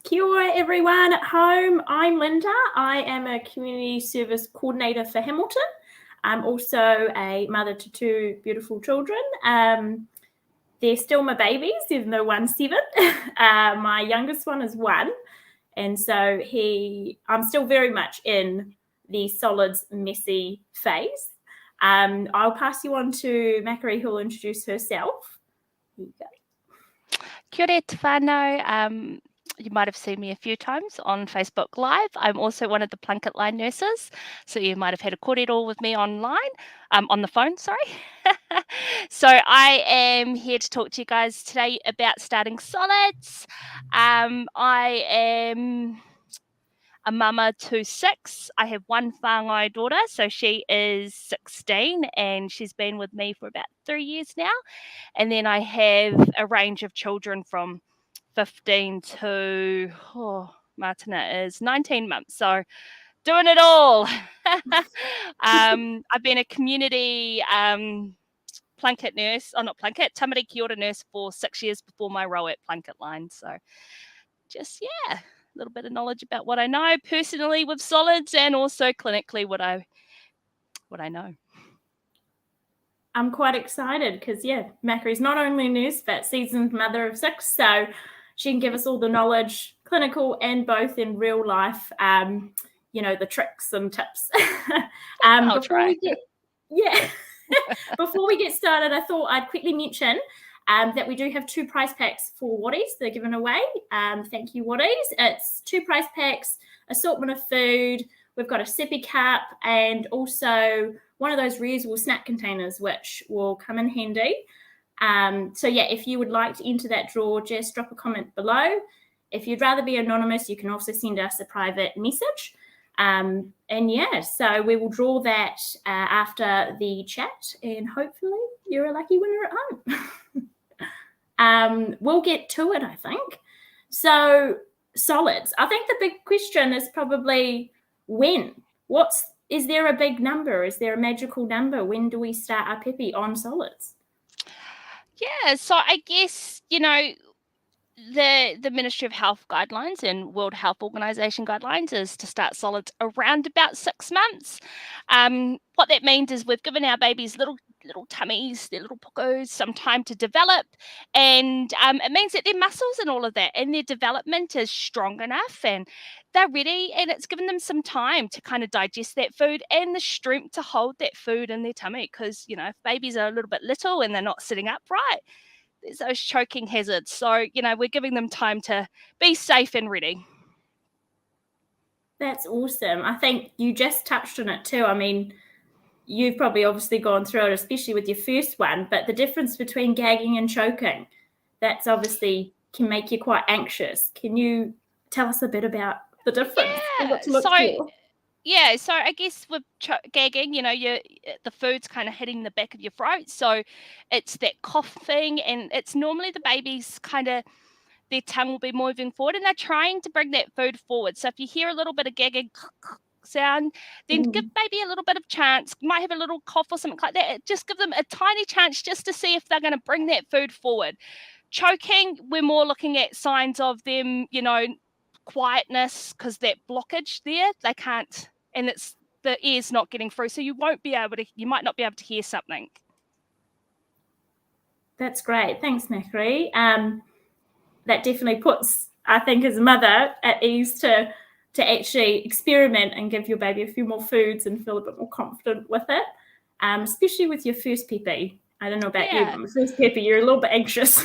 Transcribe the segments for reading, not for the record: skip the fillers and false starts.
Kia ora everyone at home. I'm Linda. I am a community service coordinator for Hamilton. I'm also a mother to two beautiful children. They're still my babies, even though one's 7. My youngest one is 1. And so I'm still very much in the solids messy phase. I'll pass you on to Makere, who will introduce herself. Here you go. Kia ora te whānau. You might have seen me a few times on Facebook Live. I'm also one of the PlunketLine nurses, so you might have had a kōrero with me online, on the phone, sorry. So I am here to talk to you guys today about starting solids. I am a mama to 6. I have one whāngai daughter, so she is 16 and she's been with me for about 3 years now. And then I have a range of children from 15 to, Martina is 19 months, so doing it all. I've been a community Plunket nurse, Tamari Kia ora nurse for 6 years before my role at PlunketLine. So just, a little bit of knowledge about what I know personally with solids and also clinically what I know. I'm quite excited because, Makere's not only a nurse, but seasoned mother of 6. So she can give us all the knowledge, clinical and both in real life, the tricks and tips. I'll try. Before we get started, I thought I'd quickly mention that we do have 2 prize packs for Watties. They're given away. Thank you, Watties. It's 2 prize packs, assortment of food. We've got a sippy cup and also one of those reusable snack containers, which will come in handy. If you would like to enter that draw, just drop a comment below. If you'd rather be anonymous, you can also send us a private message. So we will draw that after the chat, and hopefully you're a lucky winner at home. We'll get to it, I think. So solids. I think the big question is probably when. Is there a big number? Is there a magical number? When do we start our pēpi on solids? Yeah, so I guess, the Ministry of Health guidelines and World Health Organization guidelines is to start solids around about 6 months. What that means is we've given our babies little tummies, their little pokos, some time to develop, and it means that their muscles and all of that and their development is strong enough and they're ready, and it's given them some time to kind of digest that food and the strength to hold that food in their tummy, because if babies are a little bit little and they're not sitting upright, there's those choking hazards. So we're giving them time to be safe and ready. That's awesome. I think you just touched on it too. I mean, you've probably obviously gone through it, especially with your first one, but the difference between gagging and choking, that's obviously can make you quite anxious. Can you tell us a bit about the difference? So I guess with gagging, the food's kind of hitting the back of your throat, so it's that coughing, and it's normally the baby's kind of, their tongue will be moving forward and they're trying to bring that food forward. So if you hear a little bit of gagging sound, then give baby a little bit of chance. Might have a little cough or something like that. Just give them a tiny chance just to see if they're going to bring that food forward. Choking, we're more looking at signs of them, quietness, because that blockage there, they can't, and it's the air's not getting through, so you might not be able to hear something. That's great. Thanks, Makere. That definitely puts, I think, as a mother at ease to actually experiment and give your baby a few more foods and feel a bit more confident with it, especially with your first pēpi. I don't know about you, but my first pēpi, you're a little bit anxious.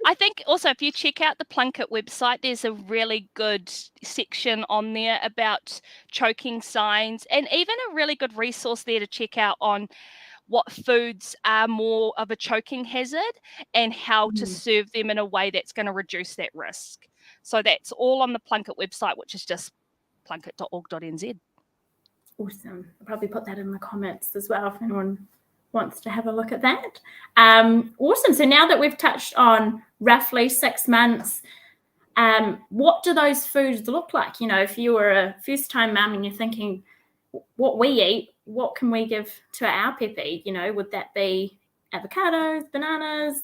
I think also if you check out the Plunket website, there's a really good section on there about choking signs, and even a really good resource there to check out on what foods are more of a choking hazard and how to serve them in a way that's going to reduce that risk. So that's all on the Plunket website, which is just plunket.org.nz. Awesome. I'll probably put that in the comments as well if anyone wants to have a look at that. Awesome. So now that we've touched on roughly 6 months, what do those foods look like? If you were a first-time mum and you're thinking, what we eat, what can we give to our pēpi? Would that be avocados, bananas,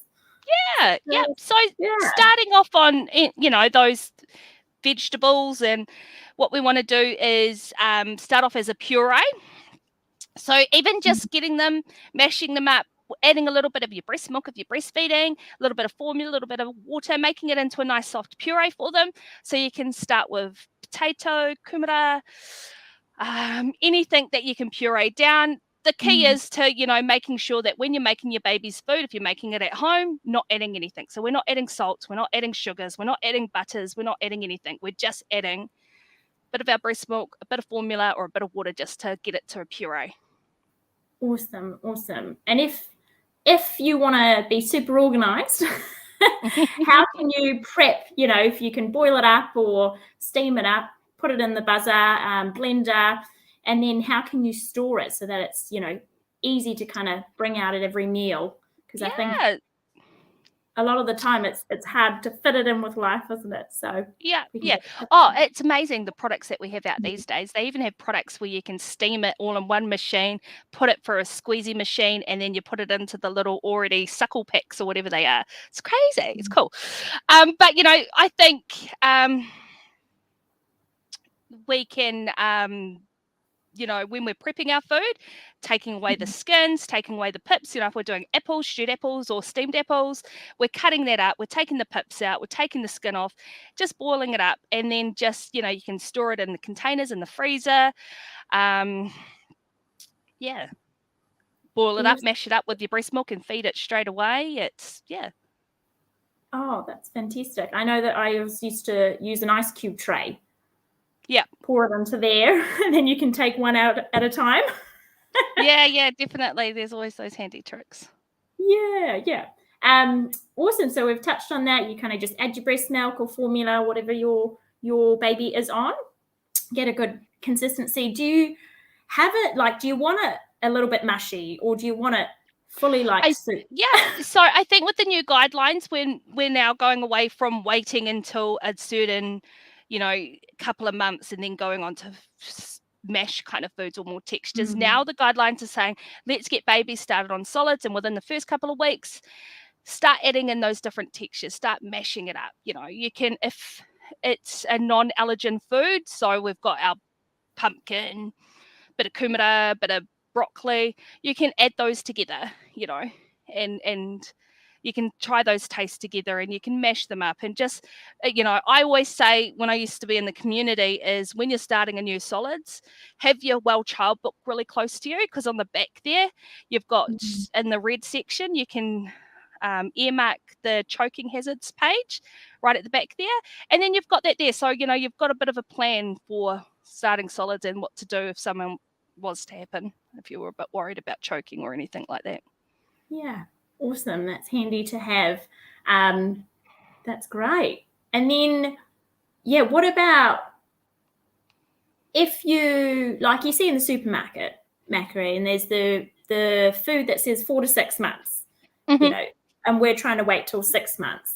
Yeah. So Yeah. starting off on, those vegetables, and what we want to do is start off as a puree. So even just getting them, mashing them up, adding a little bit of your breast milk if you're breastfeeding, a little bit of formula, a little bit of water, making it into a nice soft puree for them. So you can start with potato, kumara, anything that you can puree down. The key is to, making sure that when you're making your baby's food, if you're making it at home, not adding anything. So we're not adding salts, we're not adding sugars, we're not adding butters, we're not adding anything. We're just adding a bit of our breast milk, a bit of formula, or a bit of water just to get it to a puree. Awesome. And if you want to be super organized, how can you prep, if you can boil it up or steam it up, put it in the buzzer, blender, and then how can you store it so that it's, easy to kind of bring out at every meal? Because I think a lot of the time it's hard to fit it in with life, isn't it? So yeah. Oh, it's amazing, the products that we have out these days. They even have products where you can steam it all in one machine, put it for a squeezy machine, and then you put it into the little already suckle packs or whatever they are. It's crazy. It's cool. But I think we can when we're prepping our food, taking away the skins, taking away the pips, if we're doing apples, stewed apples or steamed apples, we're cutting that up, we're taking the pips out, we're taking the skin off, just boiling it up, and then just, you can store it in the containers in the freezer. Boil it up, mash it up with your breast milk and feed it straight away. Oh, that's fantastic. I know that I used to use an ice cube tray. Yeah. Pour it into there, and then you can take one out at a time. Yeah, definitely. There's always those handy tricks. Yeah. Awesome. So we've touched on that. You kind of just add your breast milk or formula, whatever your baby is on. Get a good consistency. Do you have it do you want it a little bit mushy, or do you want it fully soup? Yeah. So I think with the new guidelines, when we're now going away from waiting until a certain couple of months and then going on to mash kind of foods or more textures. Now the guidelines are saying, let's get babies started on solids, and within the first couple of weeks, start adding in those different textures, start mashing it up. You can, if it's a non-allergen food, so we've got our pumpkin, bit of kumara, bit of broccoli, you can add those together, and you can try those tastes together, and you can mash them up. And just, I always say, when I used to be in the community, is when you're starting a new solids, have your well child book really close to you, because on the back there, you've got in the red section, you can earmark the choking hazards page right at the back there. And then you've got that there. So, you've got a bit of a plan for starting solids and what to do if someone was to happen, if you were a bit worried about choking or anything like that. Yeah. Awesome. That's handy to have. That's great. And then, what about if you, like you see in the supermarket, Makere, and there's the food that says 4 to 6 months, and we're trying to wait till 6 months.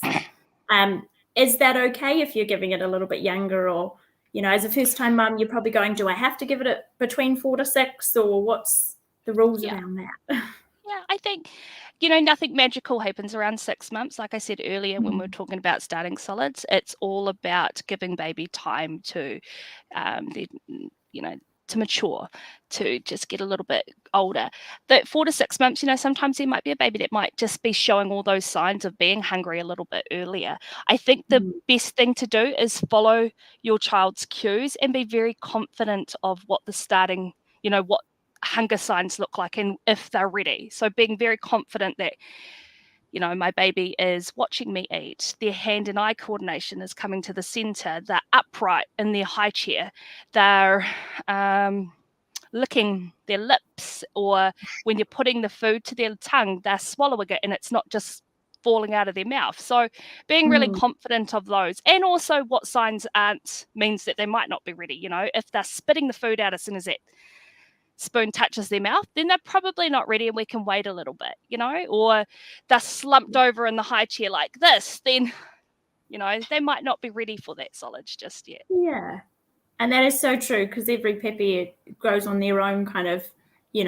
Is that okay if you're giving it a little bit younger, or, as a first-time mum, you're probably going, do I have to give it between 4 to 6, or what's the rules around that? Yeah, I think, nothing magical happens around 6 months. Like I said earlier, when we were talking about starting solids, it's all about giving baby time to, to mature, to just get a little bit older. That 4 to 6 months, sometimes there might be a baby that might just be showing all those signs of being hungry a little bit earlier. I think the best thing to do is follow your child's cues and be very confident of what the starting, what hunger signs look like and if they're ready. So being very confident that, my baby is watching me eat, their hand and eye coordination is coming to the center, they're upright in their high chair, they're licking their lips, or when you're putting the food to their tongue, they're swallowing it and it's not just falling out of their mouth. So being really confident of those, and also what signs aren't means that they might not be ready. If they're spitting the food out as soon as that spoon touches their mouth, then they're probably not ready and we can wait a little bit, or they're slumped over in the high chair like this, then, they might not be ready for that solids just yet. Yeah. And that is so true, because every pēpi grows on their own kind of, in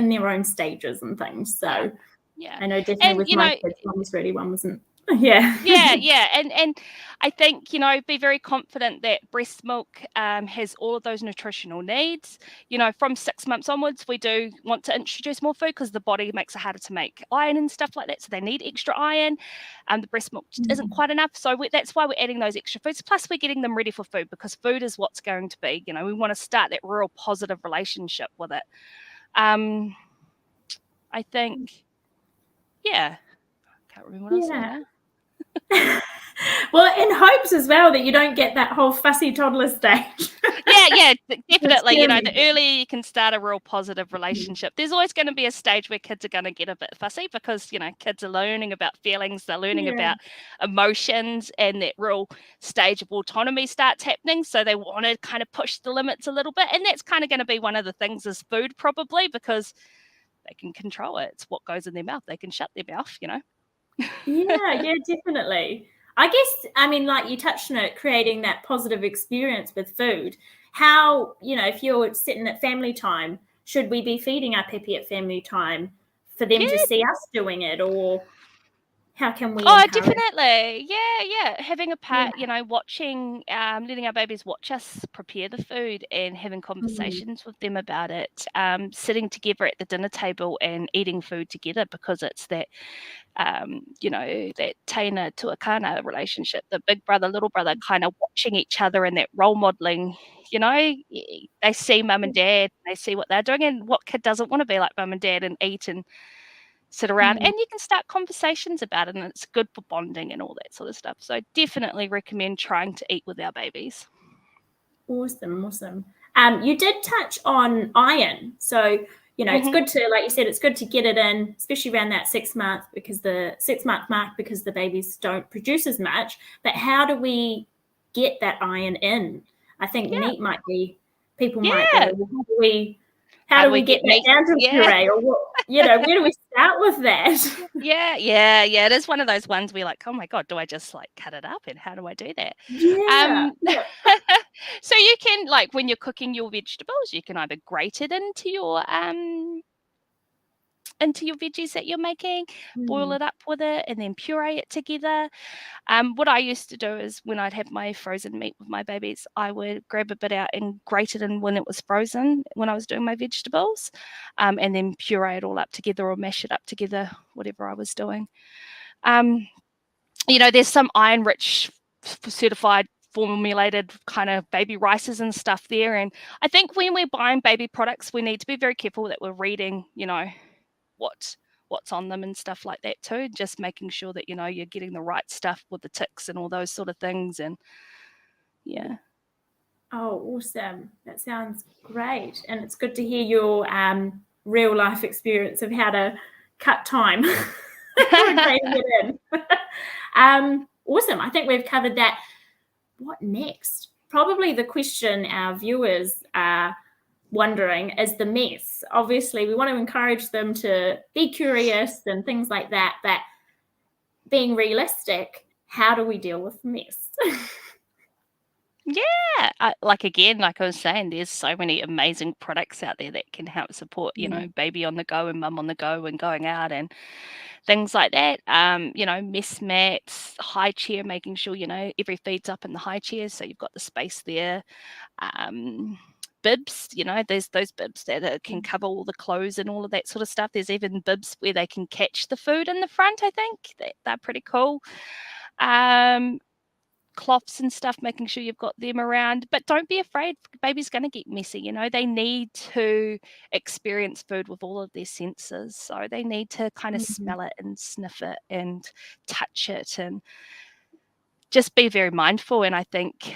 their own stages and things. So Yeah. I know definitely And, with you my know, kids, Mummy's Ready one wasn't. Yeah. yeah. And I think, you know, be very confident that breast milk has all of those nutritional needs. You know, from 6 months onwards, we do want to introduce more food because the body makes it harder to make iron and stuff like that. So they need extra iron. The breast milk just isn't quite enough. So that's why we're adding those extra foods. Plus, we're getting them ready for food because food is what's going to be, you know, we want to start that real positive relationship with it. I think, yeah, I can't remember what I was saying now. Well, in hopes as well that you don't get that whole fussy toddler stage. Yeah, definitely. You know, the scary. earlier you can start a real positive relationship, there's always going to be a stage where kids are going to get a bit fussy because, you know, kids are learning about feelings, they're learning about emotions, and that real stage of autonomy starts happening. So they want to kind of push the limits a little bit. And that's kind of going to be one of the things is food, probably, because they can control it. It's what goes in their mouth. They can shut their mouth, you know. Yeah, definitely. I guess, I mean, like you touched on it, creating that positive experience with food. How, you know, if you're sitting at family time, should we be feeding our pēpi at family time for them to Yeah. see us doing it? Or how can we Oh, encourage? definitely. Yeah. Having a Yeah. part, you know, watching, letting our babies watch us prepare the food and having conversations with them about it. Sitting together at the dinner table and eating food together because it's that, you know, that Taina Tuakana relationship, the big brother, little brother kind of watching each other and that role modeling, you know, they see mum and dad, they see what they're doing, and what kid doesn't want to be like mum and dad and eat and sit around, and you can start conversations about it, and it's good for bonding and all that sort of stuff. So definitely recommend trying to eat with our babies. Awesome. You did touch on iron. So, you know, it's good to, like you said, it's good to get it in, especially around that 6 month, because the 6 month mark, because the babies don't produce as much. But how do we get that iron in? I think meat might be, people might go, well, how do we get that meat? down to puree? Or what, you know, where do we start with that? Yeah. It is one of those ones where you're like, oh my God, do I just like cut it up? And how do I do that? Yeah. So you can, like, when you're cooking your vegetables, you can either grate it into your veggies that you're making, boil it up with it, and then puree it together. What I used to do is when I'd have my frozen meat with my babies, I would grab a bit out and grate it in when it was frozen, when I was doing my vegetables, and then puree it all up together or mash it up together, whatever I was doing. You know, there's some iron-rich, certified, formulated kind of baby rices and stuff there. And I think when we're buying baby products, we need to be very careful that we're reading, you know, what's on them and stuff like that too, just making sure that, you know, you're getting the right stuff with the ticks and all those sort of things. And Oh, awesome. That sounds great. And it's good to hear your real life experience of how to cut time when grading it in. Awesome. I think we've covered that. What next? Probably the question our viewers are wondering is the mess. Obviously, we want to encourage them to be curious and things like that, but being realistic, how do we deal with mess? like I was saying, there's so many amazing products out there that can help support, you know, baby on the go and mum on the go and going out and things like that. You know, mess mats, high chair, making sure, you know, every feed's up in the high chairs, so you've got the space there. Bibs, you know, there's those bibs that can cover all the clothes and all of that sort of stuff. There's even bibs where they can catch the food in the front. I think they're pretty cool. Cloths and stuff, making sure you've got them around, but don't be afraid. Baby's going to get messy, you know, they need to experience food with all of their senses, so they need to kind of smell it and sniff it and touch it and just be very mindful. And I think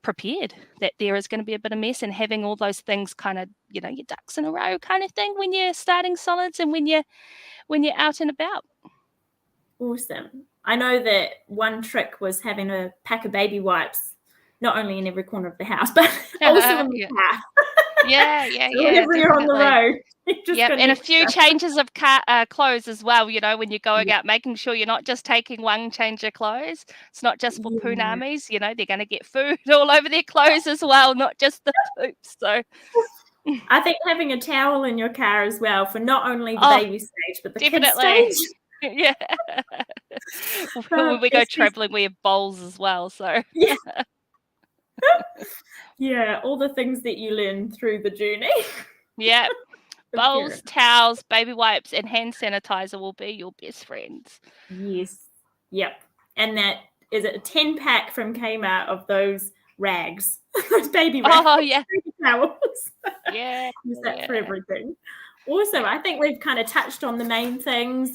prepared that there is going to be a bit of mess, and having all those things kind of, you know, your ducks in a row kind of thing when you're starting solids and when you're out and about. Awesome. I know that one trick was having a pack of baby wipes, not only in every corner of the house, but also in the car. So whenever you're on the road, and a few changes of clothes as well. You know, when you're going out, making sure you're not just taking one change of clothes. It's not just for punamis. You know, they're going to get food all over their clothes as well, not just the poops. So I think having a towel in your car as well for not only the Oh, baby stage, but the kids definitely. stage. Yeah. When we go traveling, we have bowls as well. So Yeah. Yeah, all the things that you learn through the journey. yeah, of bowls, parent. towels, baby wipes, and hand sanitizer will be your best friends. Yes. Yep. And that is a 10-pack from Kmart of those rags, those baby rags, Oh yeah, baby towels. yeah, Use that for yeah. everything. Awesome. Yeah. I think we've kind of touched on the main things.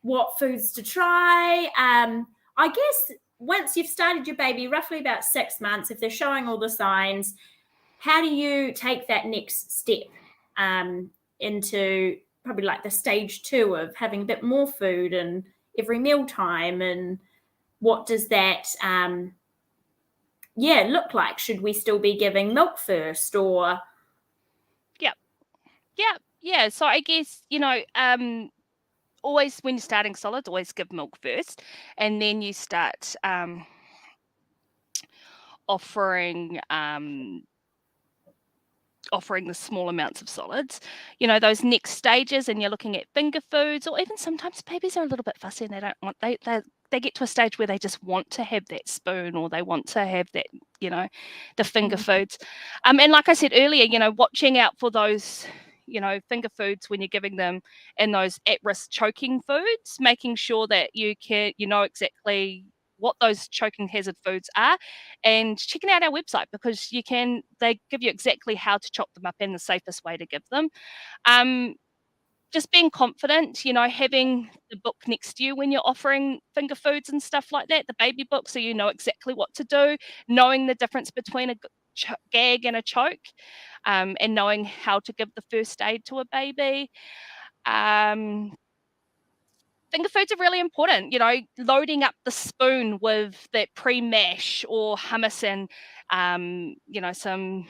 What foods to try. I guess once you've started your baby, roughly about 6 months, if they're showing all the signs, how do you take that next step into probably like the stage 2 of having a bit more food and every meal time, and what does that look like? Should we still be giving milk first, or Yeah. So I guess, always when you're starting solids, always give milk first, and then you start offering the small amounts of solids, those next stages, and you're looking at finger foods, or even sometimes babies are a little bit fussy and they don't want they get to a stage where they just want to have that spoon, or they want to have that, the finger foods. And like I said earlier, watching out for those, finger foods when you're giving them, and those at-risk choking foods, making sure that you know exactly what those choking hazard foods are, and checking out our website, because they give you exactly how to chop them up and the safest way to give them. Just being confident, having the book next to you when you're offering finger foods and stuff like that, the baby book, so you know exactly what to do, knowing the difference between a gag and a choke, and knowing how to give the first aid to a baby. Finger foods are really important, loading up the spoon with that pre-mash or hummus and, some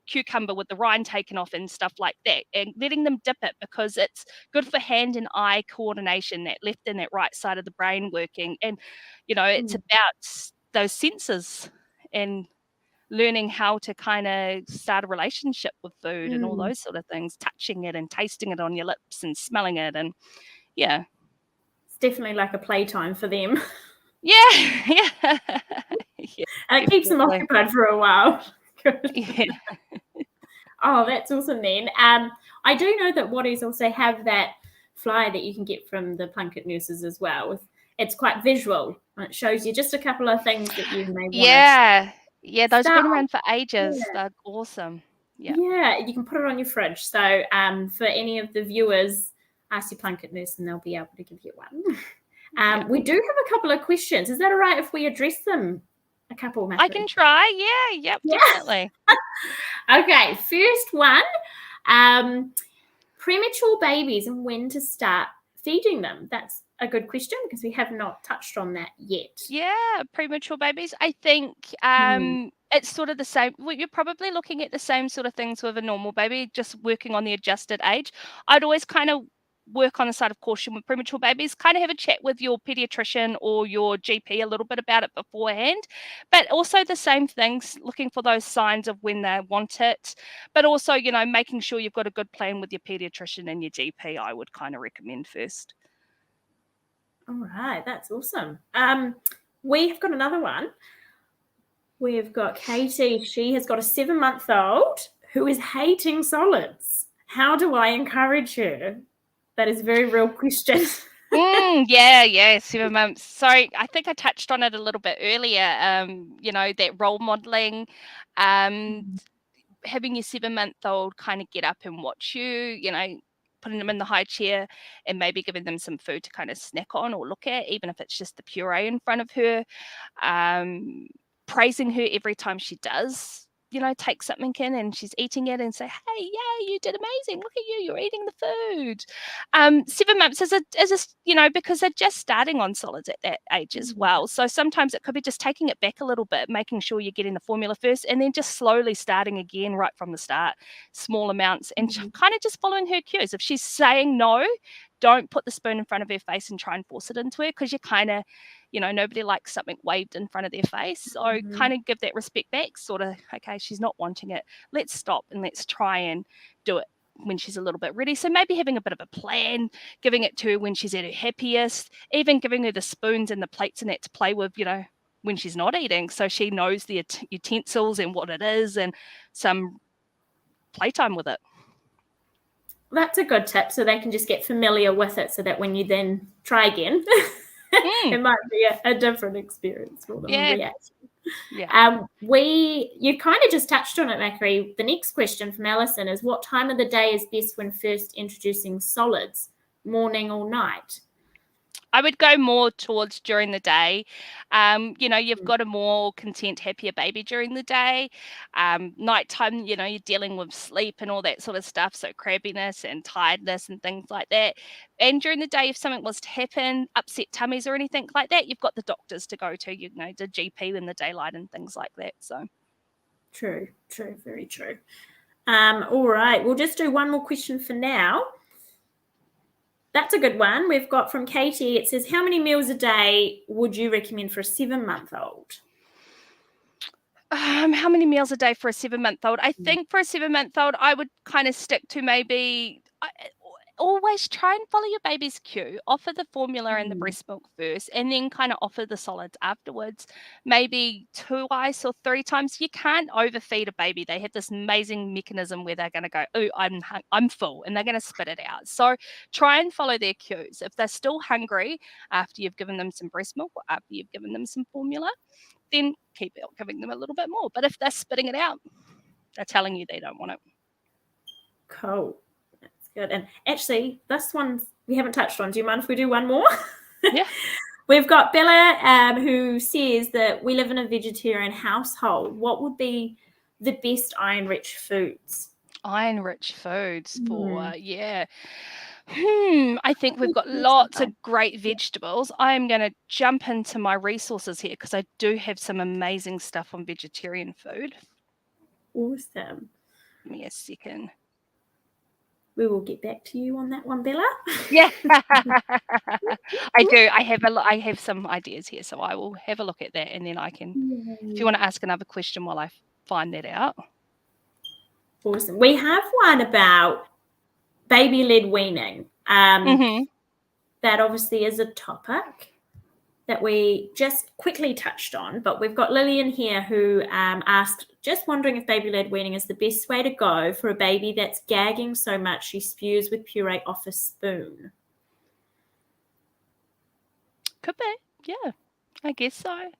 cucumber with the rind taken off and stuff like that, and letting them dip it, because it's good for hand and eye coordination, that left and that right side of the brain working. And, it's about those senses and learning how to kind of start a relationship with food and all those sort of things, touching it and tasting it on your lips and smelling it. And yeah. It's definitely like a playtime for them. Yeah, yeah. Yeah, and it keeps them definitely. occupied for a while. Yeah. Oh, that's awesome then. I do know that Watties also have that flyer that you can get from the Plunket nurses as well. It's quite visual. It shows you just a couple of things that you may want Yeah, yeah, those have start been around for with. ages. Yeah. They're awesome. Yeah. Yeah, you can put it on your fridge. So for any of the viewers, ask your Plunket nurse and they'll be able to give you one. Yeah. We do have a couple of questions. Is that all right if we address them? A couple, Makere? I can try. Yeah, yep, Yeah. definitely. Okay, first one. Premature babies and when to start feeding them. That's a good question because we have not touched on that yet. Yeah, premature babies. I think it's sort of the same. Well, you're probably looking at the same sort of things with a normal baby, just working on the adjusted age. I'd always kind of work on the side of caution with premature babies, kind of have a chat with your pediatrician or your GP a little bit about it beforehand, but also the same things, looking for those signs of when they want it, but also, making sure you've got a good plan with your pediatrician and your GP, I would kind of recommend first. All right, that's awesome. We've got another one. We've got Katie. She has got a 7-month-old who is hating solids. How do I encourage her? That is a very real question. Yeah, 7 months. Sorry, I think I touched on it a little bit earlier. That role modeling, having your 7-month-old kind of get up and watch you, putting them in the high chair and maybe giving them some food to kind of snack on or look at, even if it's just the puree in front of her. Praising her every time she does, take something in and she's eating it, and say, hey, yeah, you did amazing. Look at you, you're eating the food. 7 months is because they're just starting on solids at that age as well. So sometimes it could be just taking it back a little bit, making sure you're getting the formula first, and then just slowly starting again right from the start, small amounts, and kind of just following her cues. If she's saying no, don't put the spoon in front of her face and try and force it into her, because you kind of, nobody likes something waved in front of their face. So kind of give that respect back, sort of, okay, she's not wanting it. Let's stop and let's try and do it when she's a little bit ready. So maybe having a bit of a plan, giving it to her when she's at her happiest, even giving her the spoons and the plates and that to play with, when she's not eating, so she knows the utensils and what it is, and some playtime with it. That's a good tip, so they can just get familiar with it, so that when you then try again, it might be a different experience for them. Yeah. You kind of just touched on it, Makere. The next question from Alison is, what time of the day is best when first introducing solids, morning or night? I would go more towards during the day. You've got a more content, happier baby during the day. Nighttime, you're dealing with sleep and all that sort of stuff, so crabbiness and tiredness and things like that. And during the day, if something was to happen, upset tummies or anything like that, you've got the doctors to go to, the GP in the daylight and things like that. So true, very true. All right, we'll just do one more question for now. That's a good one. We've got from Katie. It says, how many meals a day would you recommend for a 7-month-old? How many meals a day for a 7-month-old? I think for a 7-month-old, I would kind of stick to maybe always try and follow your baby's cue. Offer the formula and the breast milk first, and then kind of offer the solids afterwards. Maybe 2 or 3 times. You can't overfeed a baby. They have this amazing mechanism where they're going to go, "Ooh, I'm full," and they're going to spit it out. So try and follow their cues. If they're still hungry after you've given them some breast milk or after you've given them some formula, then keep giving them a little bit more. But if they're spitting it out, they're telling you they don't want it. Cool. Good. And actually, this one we haven't touched on. Do you mind if we do one more? Yeah. We've got Bella, who says that we live in a vegetarian household. What would be the best iron-rich foods? Iron-rich foods for, I think we've got lots of great vegetables. I'm going to jump into my resources here because I do have some amazing stuff on vegetarian food. Awesome. Give me a second. We will get back to you on that one, Bella. Yeah, I do. I have some ideas here, so I will have a look at that, and then I can. If you want to ask another question while I find that out. Awesome. We have one about baby-led weaning. That obviously is a topic that we just quickly touched on, but we've got Lillian here who asked, just wondering if baby-led weaning is the best way to go for a baby that's gagging so much she spews with puree off a spoon. Could be, yeah, I guess so.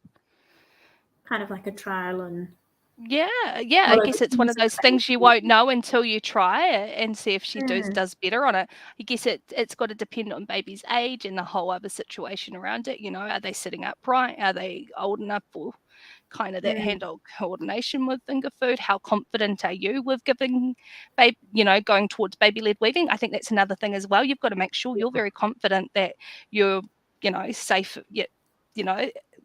Kind of like a trial and... Yeah, I guess it's one of those things you won't know until you try it and see if she does better on it. I guess it's got to depend on baby's age and the whole other situation around it. Are they sitting upright? Are they old enough for kind of that hand-eye coordination with finger food? How confident are you with giving going towards baby-led weaving? I think that's another thing as well. You've got to make sure you're very confident that you're, safe, yet,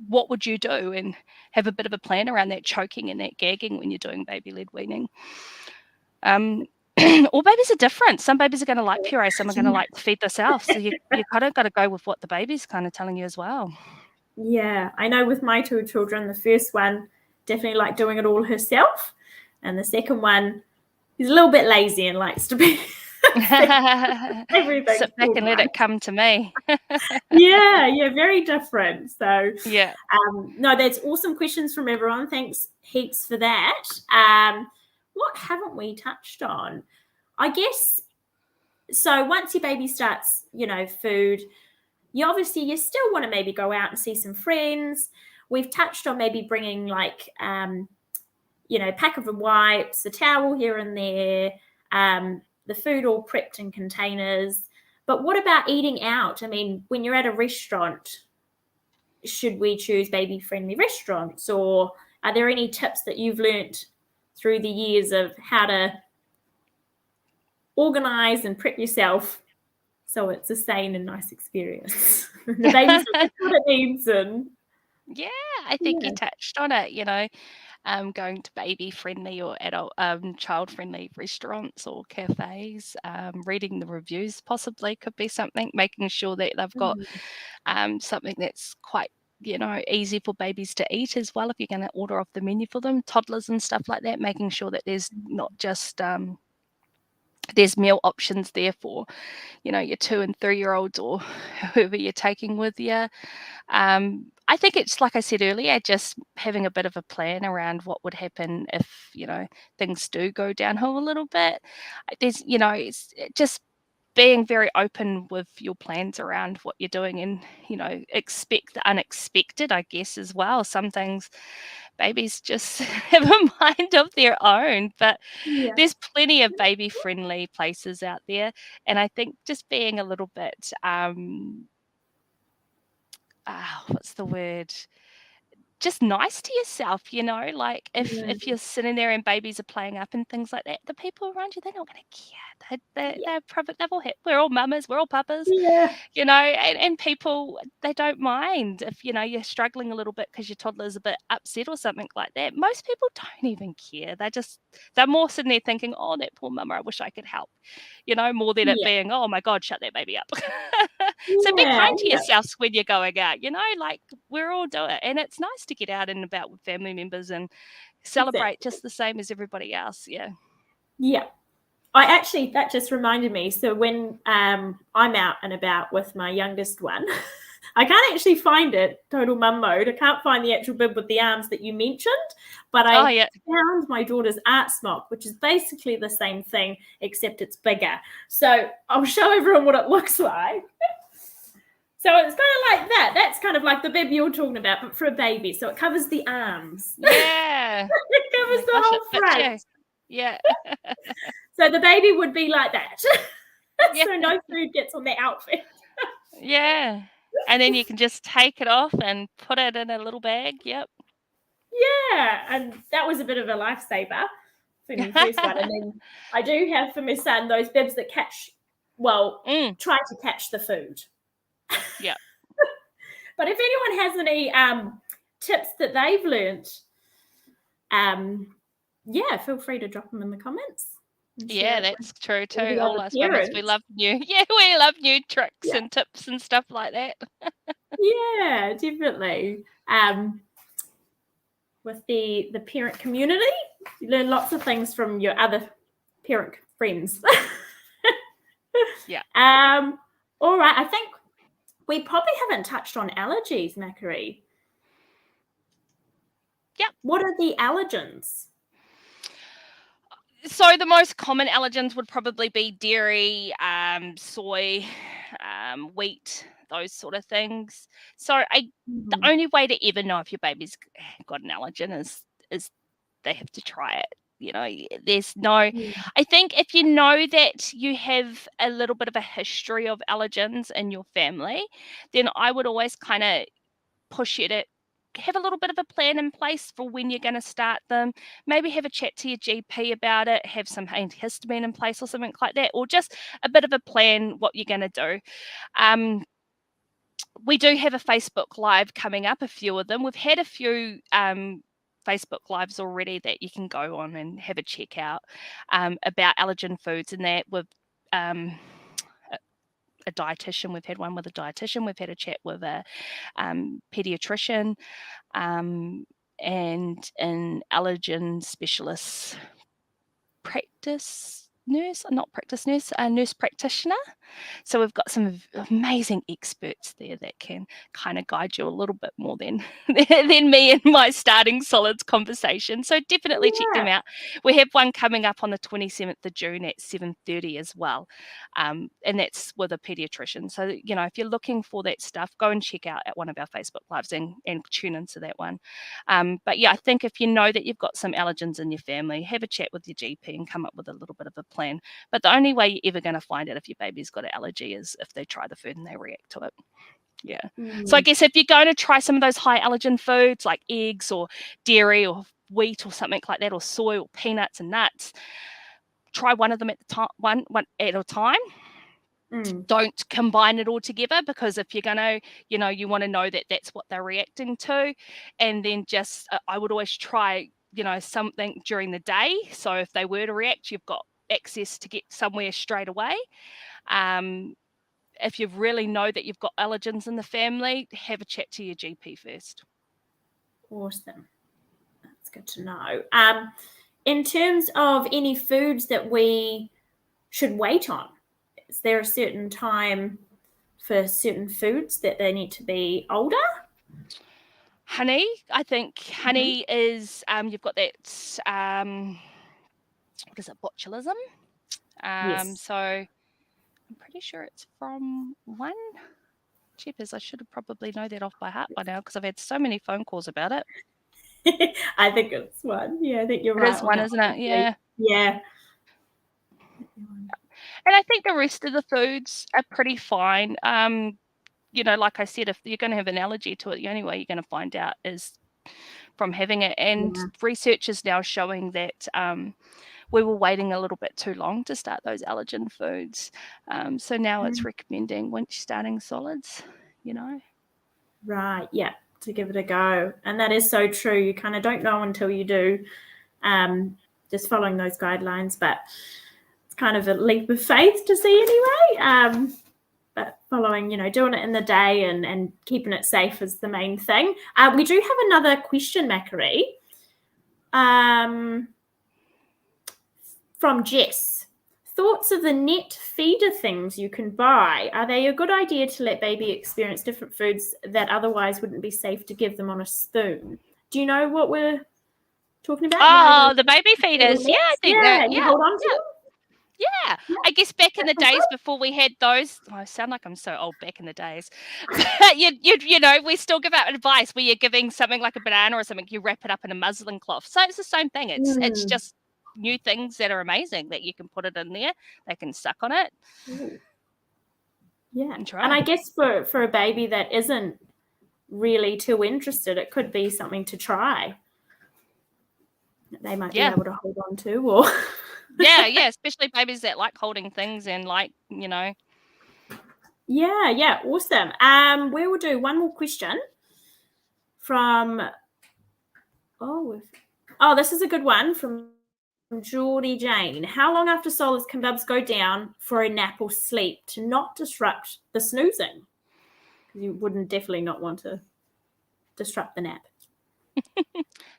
what would you do, and have a bit of a plan around that choking and that gagging when you're doing baby-led weaning. All babies are different. Some babies are going to like puree, some are going to like to feed themselves. So you kind of got to go with what the baby's kind of telling you as well. Yeah, I know with my 2 children, the first one definitely liked doing it all herself, and the second one is a little bit lazy and likes to be everything. Sit back and let it come to me. yeah, very different. So yeah, no, that's awesome questions from everyone. Thanks heaps for that. What haven't we touched on? I guess so. Once your baby starts, food, you still want to maybe go out and see some friends. We've touched on maybe bringing like pack of wipes, a towel here and there. The food all prepped in containers. But what about eating out? I mean, when you're at a restaurant, should we choose baby-friendly restaurants, or are there any tips that you've learnt through the years of how to organise and prep yourself so it's a sane and nice experience? The baby's what it needs. And yeah, I think you touched on it, going to baby-friendly or adult, child-friendly restaurants or cafes, reading the reviews possibly could be something, making sure that they've got something that's quite, easy for babies to eat as well if you're going to order off the menu for them, toddlers and stuff like that, making sure that there's not just there's meal options there for, your 2 and 3 year olds or whoever you're taking with you. I think it's, like I said earlier, just having a bit of a plan around what would happen if, things do go downhill a little bit. There's, it's just being very open with your plans around what you're doing and, expect the unexpected, I guess, as well. Some things babies just have a mind of their own, but there's plenty of baby-friendly places out there. And I think just being a little bit, what's the word? Just nice to yourself, like if you're sitting there and babies are playing up and things like that, the people around you, they're not going to care. They're probably, we're all mamas, we're all papas, and people, they don't mind if, you're struggling a little bit because your toddler's a bit upset or something like that. Most people don't even care. They're more sitting there thinking, oh, that poor mama, I wish I could help, more than it being, oh my God, shut that baby up. So be kind to yourselves when you're going out, like we're all doing it. And it's nice to get out and about with family members and celebrate just the same as everybody else. Yeah. That just reminded me. So when I'm out and about with my youngest one, I can't actually find it, total mum mode. I can't find the actual bib with the arms that you mentioned, but I found my daughter's art smock, which is basically the same thing, except it's bigger. So I'll show everyone what it looks like. So it's kind of like that. That's kind of like the bib you're talking about, but for a baby. So it covers the arms. Yeah. It covers the whole front. Yeah. So the baby would be like that. So no food gets on their outfit. Yeah. And then you can just take it off and put it in a little bag. Yep. Yeah. And that was a bit of a lifesaver for my first one. And then I do have for my son those bibs that try to catch the food. Yeah. But if anyone has any tips that they've learned, feel free to drop them in the comments. Yeah, that's true too. All us mamas, we love new tricks and tips and stuff like that. Yeah, definitely. With the parent community, you learn lots of things from your other parent friends. Yeah. All right, I think we probably haven't touched on allergies, Makere. Yep. What are the allergens? So the most common allergens would probably be dairy, soy, wheat, those sort of things. So the only way to ever know if your baby's got an allergen is they have to try it. There's no, I think if you know that you have a little bit of a history of allergens in your family, then I would always kind of push you to have a little bit of a plan in place for when you're going to start them. Maybe have a chat to your GP about it, have some antihistamine in place or something like that, or just a bit of a plan what you're going to do. We do have a Facebook Live coming up, a few of them. We've had a few Facebook Lives already that you can go on and have a check out about allergen foods and that with a dietitian. We've had one with a dietitian. We've had a chat with a pediatrician and an allergen specialist nurse practitioner. So we've got some amazing experts there that can kind of guide you a little bit more than me and my starting solids conversation. So definitely check them out. We have one coming up on the 27th of June at 7:30 as well. And that's with a pediatrician. So, if you're looking for that stuff, go and check out at one of our Facebook Lives and tune into that one. But yeah, I think if you know that you've got some allergens in your family, have a chat with your GP and come up with a little bit of a plan. But the only way you're ever going to find out if your baby's got an allergy is if they try the food and they react to it. Yeah. So I guess if you're going to try some of those high allergen foods like eggs or dairy or wheat or something like that, or soy or peanuts and nuts, try one of them at one at a time. Don't combine it all together, because if you're going to, you want to know that that's what they're reacting to. And then just, I would always try something during the day. So if they were to react, you've got access to get somewhere straight away. If you really know that you've got allergens in the family, have a chat to your GP first. Awesome. That's good to know. In terms of any foods that we should wait on, is there a certain time for certain foods that they need to be older? Honey, I think honey is, you've got that, what is it, botulism? Yes. So I'm pretty sure it's from 1. Jeepers, I should have probably know that off by heart by now because I've had so many phone calls about it. I think it's 1. Yeah, I think you're right. It is 1, isn't it? Yeah. Yeah. And I think the rest of the foods are pretty fine. Like I said, if you're going to have an allergy to it, the only way you're going to find out is from having it. And research is now showing that we were waiting a little bit too long to start those allergen foods. So now it's recommending once you're starting solids, Right, yeah, to give it a go. And that is so true. You kind of don't know until you do, just following those guidelines. But it's kind of a leap of faith to see anyway. But following, doing it in the day and keeping it safe is the main thing. We do have another question, Makere, from Jess. Thoughts of the net feeder things you can buy. Are they a good idea to let baby experience different foods that otherwise wouldn't be safe to give them on a spoon? Do you know what we're talking about? Oh, the baby feeders. Yeah, I think that. Yeah, hold on to them. Yeah, I guess back in the days before we had those, I sound like I'm so old back in the days. We still give out advice where you're giving something like a banana or something, you wrap it up in a muslin cloth. So it's the same thing. It's just new things that are amazing that you can put it in there. They can suck on it. Ooh. Yeah, and I guess for a baby that isn't really too interested, it could be something to try. They might be able to hold on to, or yeah, especially babies that like holding things and like, Yeah, awesome. We will do one more question from this is a good one from Geordie Jane. How long after solids can bubs go down for a nap or sleep to not disrupt the snoozing? Because you wouldn't definitely not want to disrupt the nap.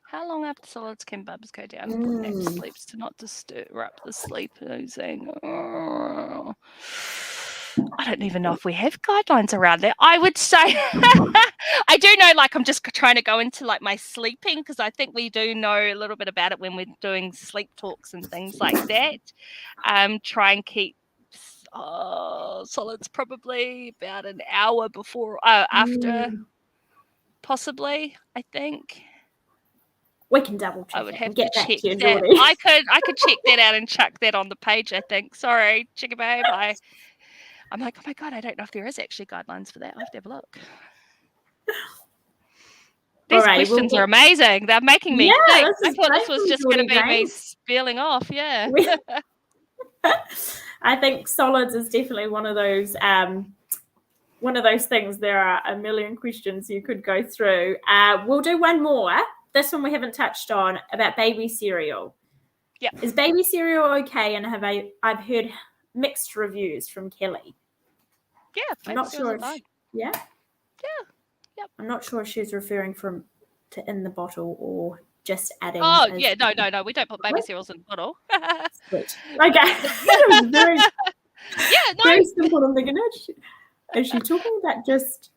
How long after solids can bubs go down for nap sleeps to not disrupt the sleep? I don't even know if we have guidelines around that. I would say I do know, like, I'm just trying to go into like my sleeping because I think we do know a little bit about it when we're doing sleep talks and things like that. Try and keep solids probably about an hour before after, possibly, I think. We can double check. I would have to check that. I could check that out and chuck that on the page, I think. Sorry, Chicken Babe. I'm like, oh my God, I don't know if there is actually guidelines for that. I'll have to have a look. These questions are amazing. They're making me think. I thought this was just going to be me spilling off. Yeah. I think solids is definitely one of those things. There are a million questions you could go through. We'll do one more. This one we haven't touched on, about baby cereal. Yeah. Is baby cereal okay? And I've heard mixed reviews from Kelly. Yeah, I'm not sure. Yep. I'm not sure if she's referring to in the bottle or just adding. Oh yeah, no. We don't put baby cereals in the bottle. Sweet. Okay. Very simple. I'm thinking, is she talking about just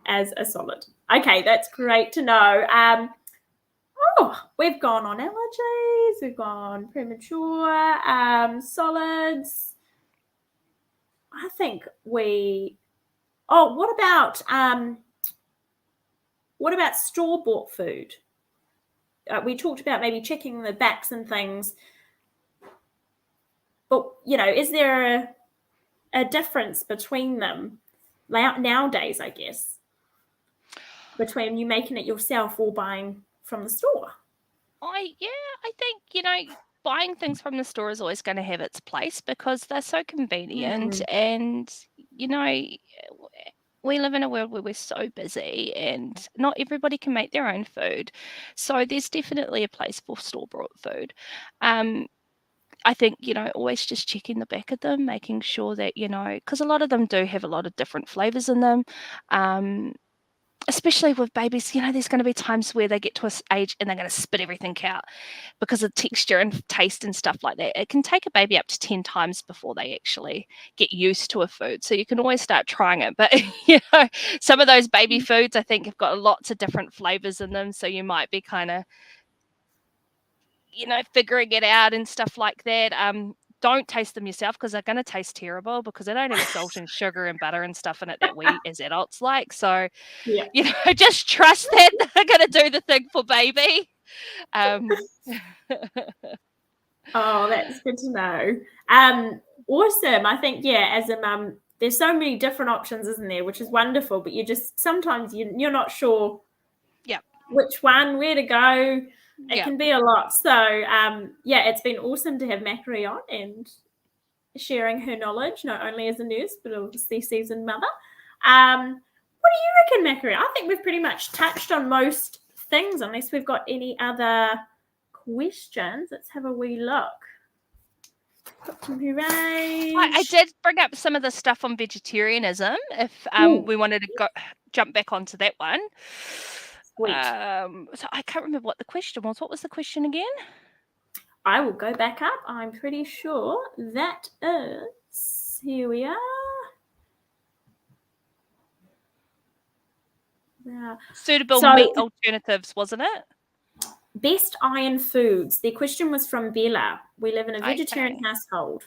as a solid? Okay, that's great to know. We've gone on allergies. We've gone premature, solids. I think we. Oh, what about store-bought food? We talked about maybe checking the backs and things, but is there a difference between them nowadays? I guess between you making it yourself or buying from the store. I think buying things from the store is always going to have its place because they're so convenient and we live in a world where we're so busy and not everybody can make their own food. So there's definitely a place for store-bought food. I think, always just checking the back of them, making sure that, because a lot of them do have a lot of different flavours in them. Especially with babies, there's going to be times where they get to an age and they're going to spit everything out because of texture and taste and stuff like that. It can take a baby up to 10 times before they actually get used to a food. So you can always start trying it. But, some of those baby foods, I think, have got lots of different flavors in them. So you might be kind of, figuring it out and stuff like that. Don't taste them yourself because they're going to taste terrible because they don't have salt and sugar and butter and stuff in it that we as adults like. So, Yeah. just trust that they're going to do the thing for baby. Oh, that's good to know. Awesome. I think, as a mum, there's so many different options, isn't there, which is wonderful, but sometimes you're not sure which one, where to go. It can be a lot. So, it's been awesome to have Makere on and sharing her knowledge, not only as a nurse, but obviously seasoned mother. What do you reckon, Makere? I think we've pretty much touched on most things, unless we've got any other questions. Let's have a wee look. Hooray. I did bring up some of the stuff on vegetarianism if we wanted to jump back onto that one. Sweet. So I can't remember what the question was. What was the question again? I will go back up. I'm pretty sure that is, here we are. Suitable meat alternatives, wasn't it? Best iron foods. The question was from Bella. We live in a vegetarian household.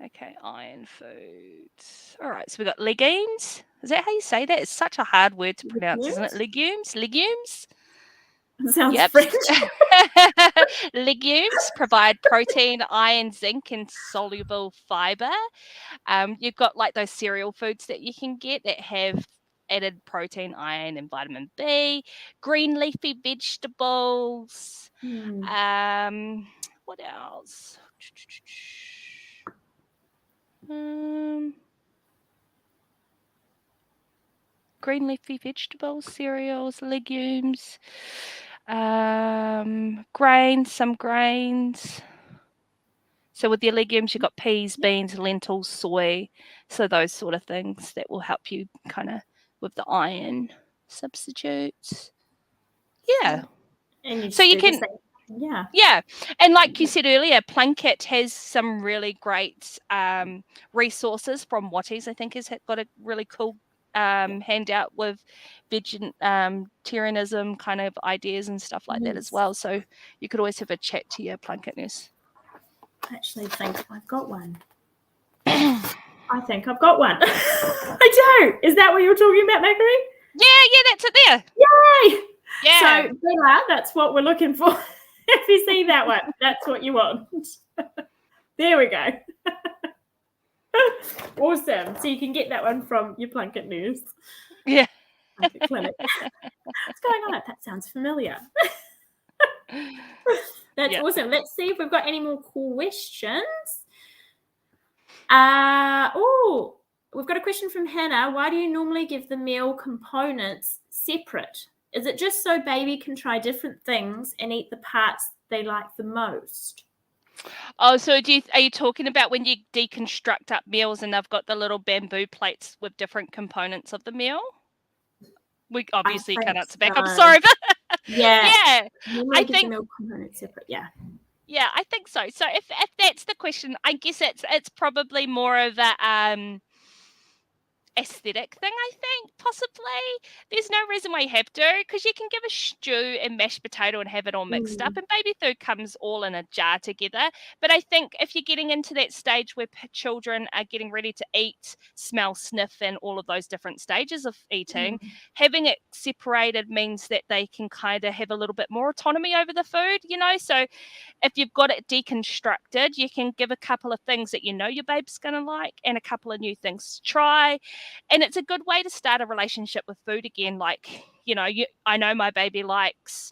Okay, iron foods. All right, so we've got legumes. Is that how you say that? It's such a hard word to pronounce, isn't it? Legumes? It sounds French. Legumes provide protein, iron, zinc, and soluble fiber. You've got like those cereal foods that you can get that have added protein, iron, and vitamin B. Green leafy vegetables. What else? Green leafy vegetables, cereals, legumes, grains, some grains. So with your legumes, you've got peas, beans, lentils, soy. So those sort of things that will help you kind of with the iron substitutes. Yeah. And so you can... Yeah. And like you said earlier, Plunket has some really great resources from Watties. I think has got a really cool handout with vegetarianism kind of ideas and stuff like that as well. So you could always have a chat to your Plunket nurse. I actually think I've got one. I think I've got one. I do. Is that what you were talking about, Makere? Yeah, that's it there. Yay! Yeah. So, Bella, that's what we're looking for. If you see that one, that's what you want. There we go. Awesome. So you can get that one from your Plunket nurse. Yeah. Clinic. What's going on? That sounds familiar. That's awesome. Let's see if we've got any more questions. We've got a question from Hannah. Why do you normally give the meal components separate? Is it just so baby can try different things and eat the parts they like the most? Oh, so are you talking about when you deconstruct up meals and they've got the little bamboo plates with different components of the meal? We obviously can't answer back. I'm sorry, but yeah. I think the meal components separate. Yeah, I think so. So if that's the question, I guess it's probably more of a aesthetic thing, I think, possibly. There's no reason why you have to, because you can give a stew and mashed potato and have it all mixed up, and baby food comes all in a jar together. But I think if you're getting into that stage where children are getting ready to eat, smell, sniff, and all of those different stages of eating, having it separated means that they can kind of have a little bit more autonomy over the food, so if you've got it deconstructed, you can give a couple of things that your baby's going to like and a couple of new things to try. And it's a good way to start a relationship with food again. Like, I know my baby likes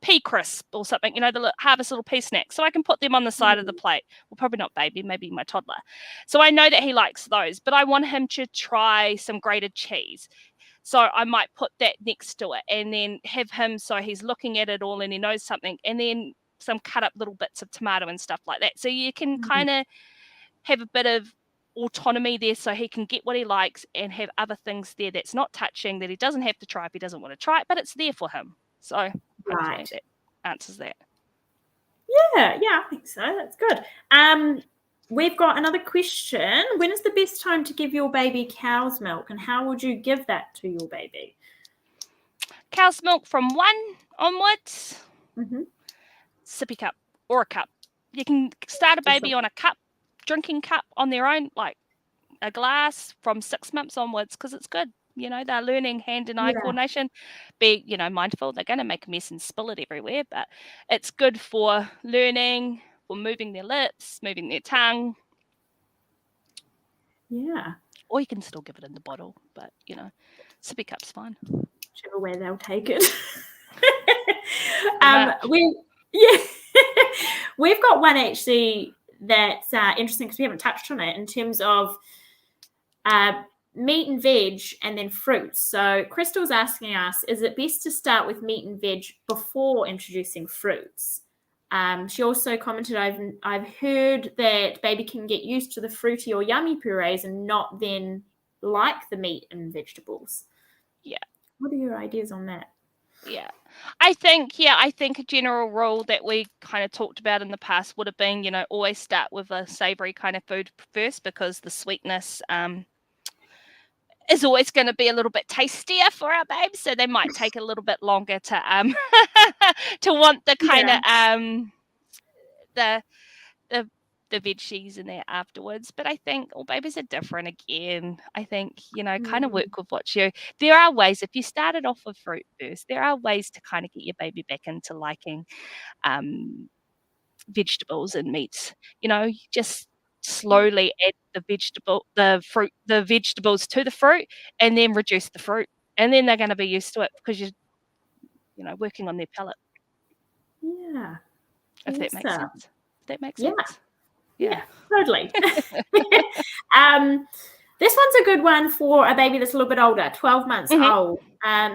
pea crisp or something, the Harvest little pea snacks. So I can put them on the side of the plate. Well, probably not baby, maybe my toddler. So I know that he likes those, but I want him to try some grated cheese. So I might put that next to it and then have him, so he's looking at it all and he knows something, and then some cut up little bits of tomato and stuff like that. So you can kind of have a bit of autonomy there, so he can get what he likes and have other things there that's not touching, that he doesn't have to try if he doesn't want to try it, but it's there for him. So hopefully that answers that. Yeah, I think so. That's good. We've got another question. When is the best time to give your baby cow's milk, and how would you give that to your baby? Cow's milk from 1 onwards. Sippy cup or a cup. You can start a baby on a cup, drinking cup on their own, like a glass from 6 months onwards, because it's good. They're learning hand and eye coordination. Be, mindful. They're going to make a mess and spill it everywhere, but it's good for learning, for moving their lips, moving their tongue. Yeah. Or you can still give it in the bottle, but, sippy cup's fine. Whichever way they'll take it. We've got one actually that's interesting, because we haven't touched on it, in terms of meat and veg and then fruits. So Crystal's asking us, is it best to start with meat and veg before introducing fruits? She also commented, I've heard that baby can get used to the fruity or yummy purees and not then like the meat and vegetables. Yeah. What are your ideas on that? Yeah. I think a general rule that we kind of talked about in the past would have been, always start with a savoury kind of food first, because the sweetness is always going to be a little bit tastier for our babes, so they might take a little bit longer to to want the kind of the veggies in there afterwards. But I think all babies are different again. I think, kind of work with there are ways, if you started off with fruit first, there are ways to kind of get your baby back into liking vegetables and meats. You just slowly add the vegetables to the fruit, and then reduce the fruit, and then they're going to be used to it, because you're working on their palate. Yeah. If that makes sense. That makes sense. Yeah, totally. This one's a good one for a baby that's a little bit older, 12 months old.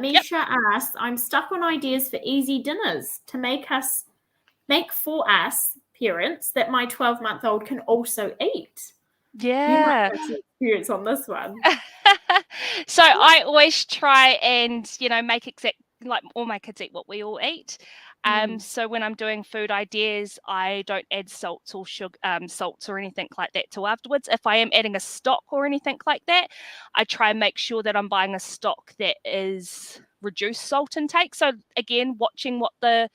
Misha asks, I'm stuck on ideas for easy dinners to make for us parents that my 12-month-old can also eat. Yeah. You might have some experience on this one. So I always try and, make all my kids eat what we all eat. So when I'm doing food ideas, I don't add salts or anything like that till afterwards. If I am adding a stock or anything like that, I try and make sure that I'm buying a stock that is reduced salt intake. So again, watching what the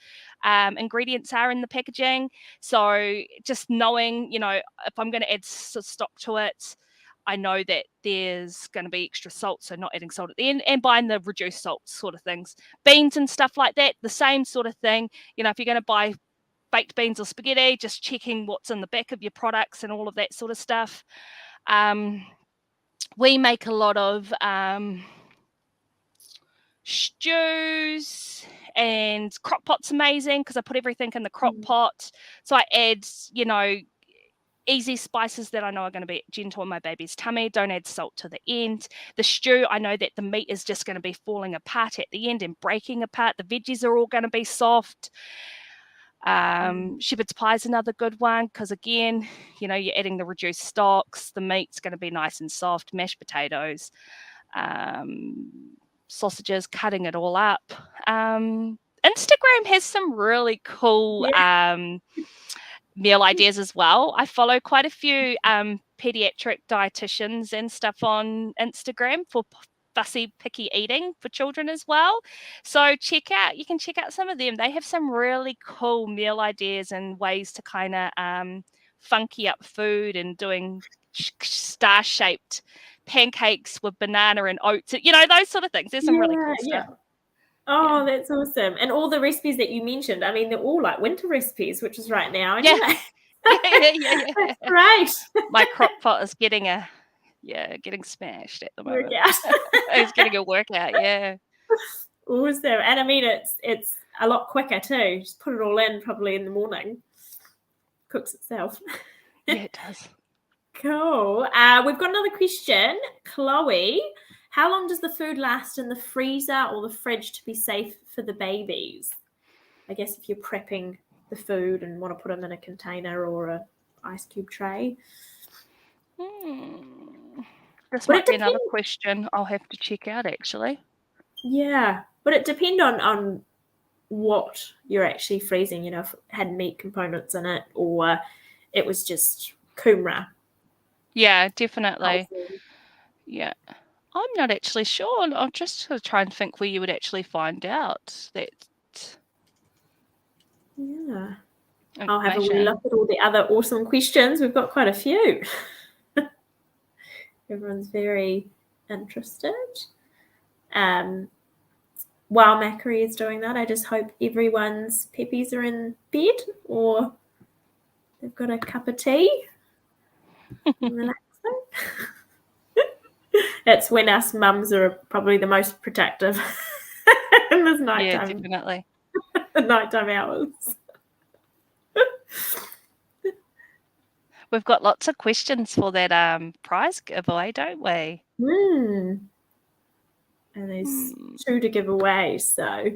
ingredients are in the packaging. So just knowing, if I'm going to add stock to it, I know that there's going to be extra salt, so not adding salt at the end, and buying the reduced salt sort of things. Beans and stuff like that, the same sort of thing. If you're going to buy baked beans or spaghetti, just checking what's in the back of your products and all of that sort of stuff. We make a lot of stews, and crock pot's amazing because I put everything in the crock pot. So I add, easy spices that I know are going to be gentle on my baby's tummy. Don't add salt to the end. The stew, I know that the meat is just going to be falling apart at the end and breaking apart. The veggies are all going to be soft. Shepherd's pie is another good one, because again, you're adding the reduced stocks. The meat's going to be nice and soft. Mashed potatoes, sausages, cutting it all up. Instagram has some really cool meal ideas as well. I follow quite a few pediatric dietitians and stuff on Instagram for fussy, picky eating for children as well. So you can check out some of them. They have some really cool meal ideas and ways to kind of funky up food, and doing star-shaped pancakes with banana and oats. Those sort of things. There's some really cool stuff. Oh, that's awesome. And all the recipes that you mentioned, I mean, they're all like winter recipes, which is right now. Yeah. That's great. My crock pot is getting smashed at the moment. It's getting a workout, yeah. Awesome. And I mean, it's a lot quicker too. Just put it all in probably in the morning. Cooks itself. Yeah, it does. Cool. We've got another question. Chloe, how long does the food last in the freezer or the fridge to be safe for the babies? I guess if you're prepping the food and want to put them in a container or a ice cube tray. This might be another question I'll have to check out, actually. Yeah. Would it depend on what you're actually freezing, if it had meat components in it or it was just kumara? Yeah, definitely. Yeah. I'm not actually sure. I'll just try and think where you would actually find out that. Yeah. I'll have a wee look at all the other awesome questions. We've got quite a few. Everyone's very interested. While Makere is doing that, I just hope everyone's peppies are in bed or they've got a cup of tea and relaxing. It's when us mums are probably the most protective in this nighttime. Yeah, definitely. The nighttime hours. We've got lots of questions for that prize giveaway, don't we? And there's 2 to give away, so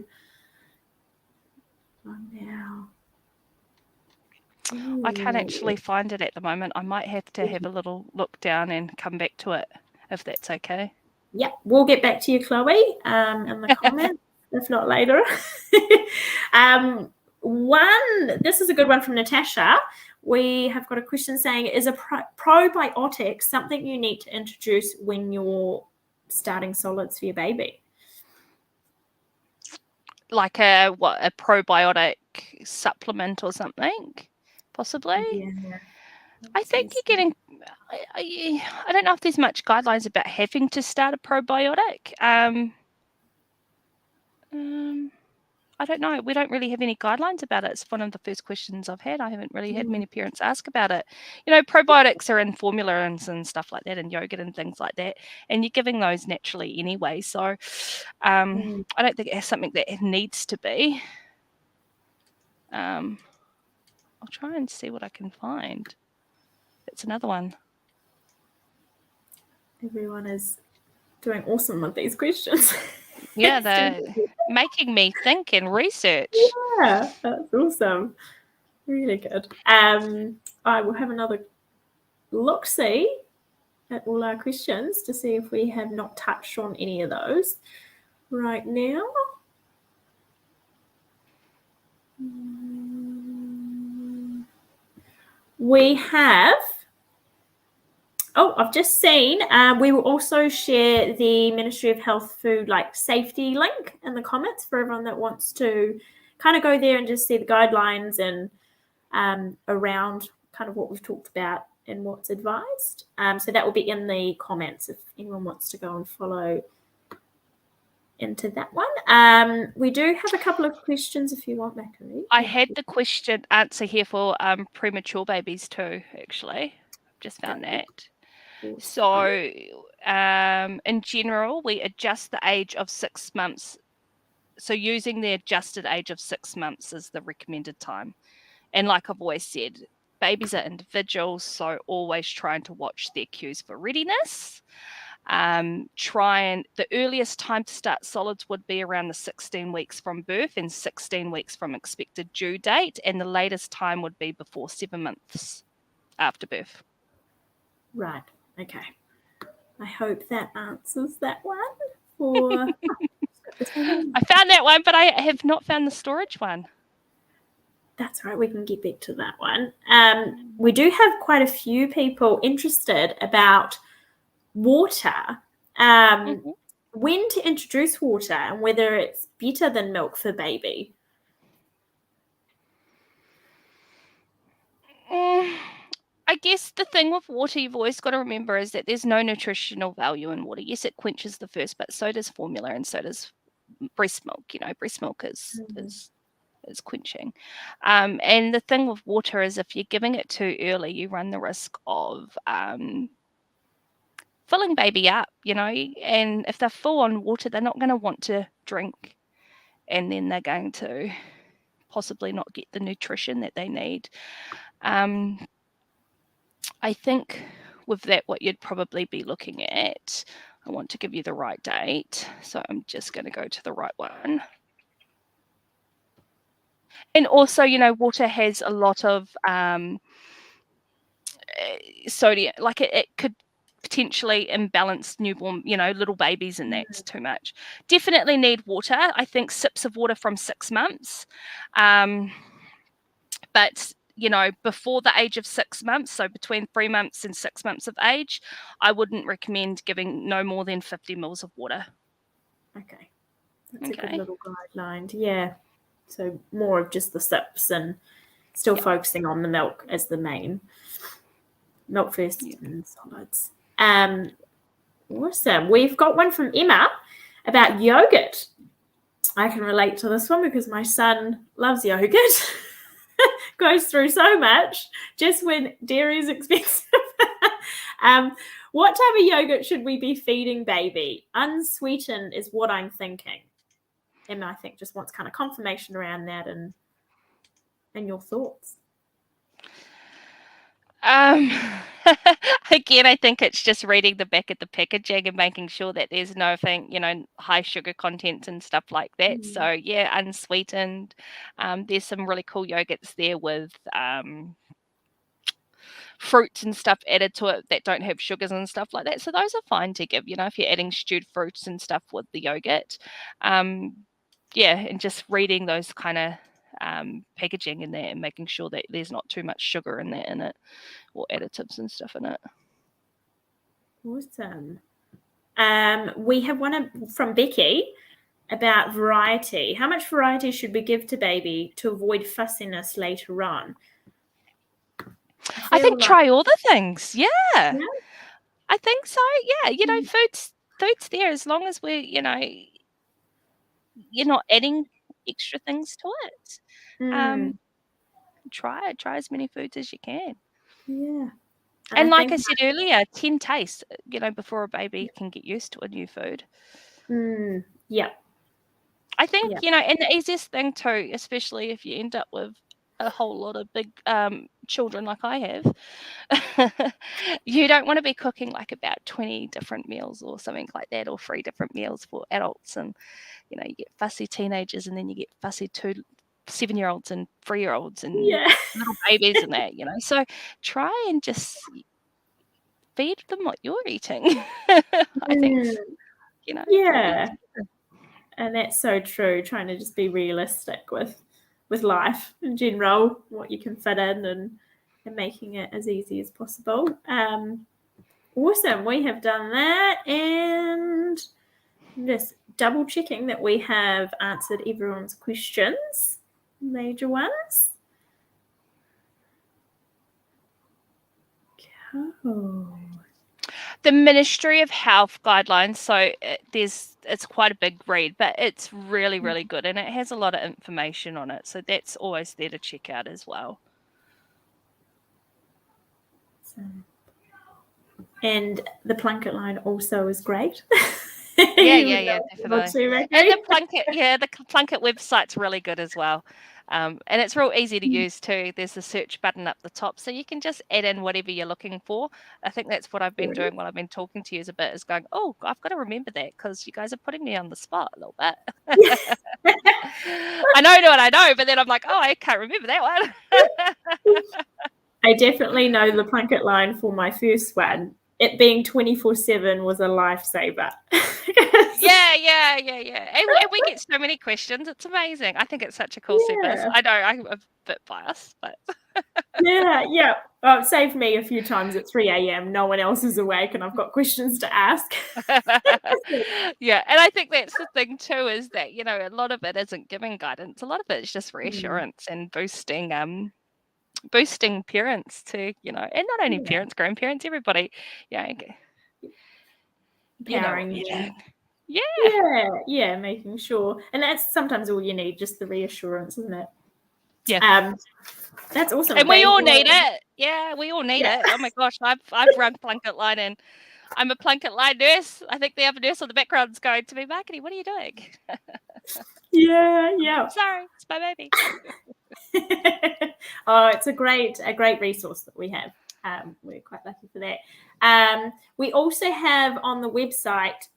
now. I can't actually find it at the moment. I might have to have a little look down and come back to it, if that's okay. Yep, we'll get back to you, Chloe, in the comments, if not later. This is a good one from Natasha. We have got a question saying, is a probiotic something you need to introduce when you're starting solids for your baby? Like a probiotic supplement or something, possibly? Yeah. I think you're getting... I don't know if there's much guidelines about having to start a probiotic. I don't know. We don't really have any guidelines about it. It's one of the first questions I've had. I haven't really had many parents ask about it. Probiotics are in formulas and stuff like that, and yogurt and things like that, and you're giving those naturally anyway. So I don't think it's something that it needs to be. I'll try and see what I can find. It's another one. Everyone is doing awesome with these questions. Yeah, they're making me think and research. Yeah, that's awesome. Really good. I will have another look-see at all our questions to see if we have not touched on any of those right now. We have... I've just seen. We will also share the Ministry of Health Food safety link in the comments for everyone that wants to kind of go there and just see the guidelines and around kind of what we've talked about and what's advised. So that will be in the comments if anyone wants to go and follow into that one. We do have a couple of questions if you want, Makere. I had the question answer here for premature babies too, actually. I've just found that. So in general, we adjust the age of 6 months. So using the adjusted age of 6 months is the recommended time. And like I've always said, babies are individuals, so always trying to watch their cues for readiness. The earliest time to start solids would be around the 16 weeks from birth and 16 weeks from expected due date, and the latest time would be before 7 months after birth. Right. Okay. I hope that answers that one. I found that one, but I have not found the storage one. That's right. We can get back to that one. We do have quite a few people interested about water. When to introduce water and whether it's better than milk for baby. I guess the thing with water you've always got to remember is that there's no nutritional value in water. Yes, it quenches the thirst, but so does formula and so does breast milk. Breast milk is quenching. And the thing with water is if you're giving it too early, you run the risk of filling baby up, and if they're full on water, they're not going to want to drink. and then they're going to possibly not get the nutrition that they need. I think with that, what you'd probably be looking at, I want to give you the right date, so I'm just going to go to the right one. And also, water has a lot of sodium, like it could potentially imbalance newborn, little babies, and that's too much. Definitely need water. I think sips of water from 6 months. But before the age of 6 months, so between 3 months and 6 months of age, I wouldn't recommend giving no more than 50 mils of water. Okay. That's a good little guideline. Yeah. So more of just the sips and still focusing on the milk as the main. Milk first and solids. Awesome. We've got one from Emma about yogurt. I can relate to this one because my son loves yogurt. Goes through so much just when dairy is expensive. What type of yogurt should we be feeding baby? Unsweetened is what I'm thinking. Emma, I think, just wants kind of confirmation around that and your thoughts. Again, I think it's just reading the back of the packaging and making sure that there's nothing, high sugar content and stuff like that. So yeah, unsweetened. There's some really cool yogurts there with fruits and stuff added to it that don't have sugars and stuff like that. So those are fine to give, if you're adding stewed fruits and stuff with the yogurt. And just reading those kind of packaging in there and making sure that there's not too much sugar in it or additives and stuff in it. Awesome. We have one from Brekky about variety. How much variety should we give to baby to avoid fussiness later on? I think try all the things. Yeah. I think so. Yeah. Food's there as long as we're, you're not adding extra things to it. Try as many foods as you can. Yeah. And like I said earlier, 10 tastes, before a baby can get used to a new food. Yeah. I think, and the easiest thing too, especially if you end up with a whole lot of big children like I have, you don't want to be cooking like about 20 different meals or something like that, or 3 different meals for adults. And, you get fussy teenagers, and then you get fussy 7-year-olds and 3-year-olds and little babies and that, So try and just feed them what you're eating. I think, Yeah. And that's so true. Trying to just be realistic with life in general, what you can fit in and making it as easy as possible. Awesome. We have done that, and just double checking that we have answered everyone's questions, major ones. Cool. The Ministry of Health guidelines, so it's quite a big read, but it's really, really good, and it has a lot of information on it, so that's always there to check out as well. And the PlunketLine also is great. Yeah, definitely. And the Plunket website's really good as well. And it's real easy to use too. There's a search button up the top, so you can just add in whatever you're looking for. I think that's what I've been doing while I've been talking to you is a bit, is going, oh, I've got to remember that because you guys are putting me on the spot a little bit. I know what I know, but then I'm like, oh, I can't remember that one. I definitely know the PlunketLine for my first one. It being 24/7 was a lifesaver. Yeah. And we get so many questions. It's amazing. I think it's such a cool service. I know I'm a bit biased, but yeah. Well, it saved me a few times at 3 a.m. No one else is awake, and I've got questions to ask. Yeah, and I think that's the thing too, is that a lot of it isn't giving guidance. A lot of it is just reassurance and boosting parents to, and not only parents, grandparents, everybody, empowering them. Yeah, making sure. And that's sometimes all you need, just the reassurance, isn't it? Yeah. That's awesome. And we all need it. Yeah, we all need it. Oh my gosh, I've run PlunketLine, and I'm a PlunketLine nurse. I think the other nurse on the background is going to be, Marketing, what are you doing? Yeah. Sorry, it's my baby. Oh, it's a great resource that we have. We're quite lucky for that. We also have on the website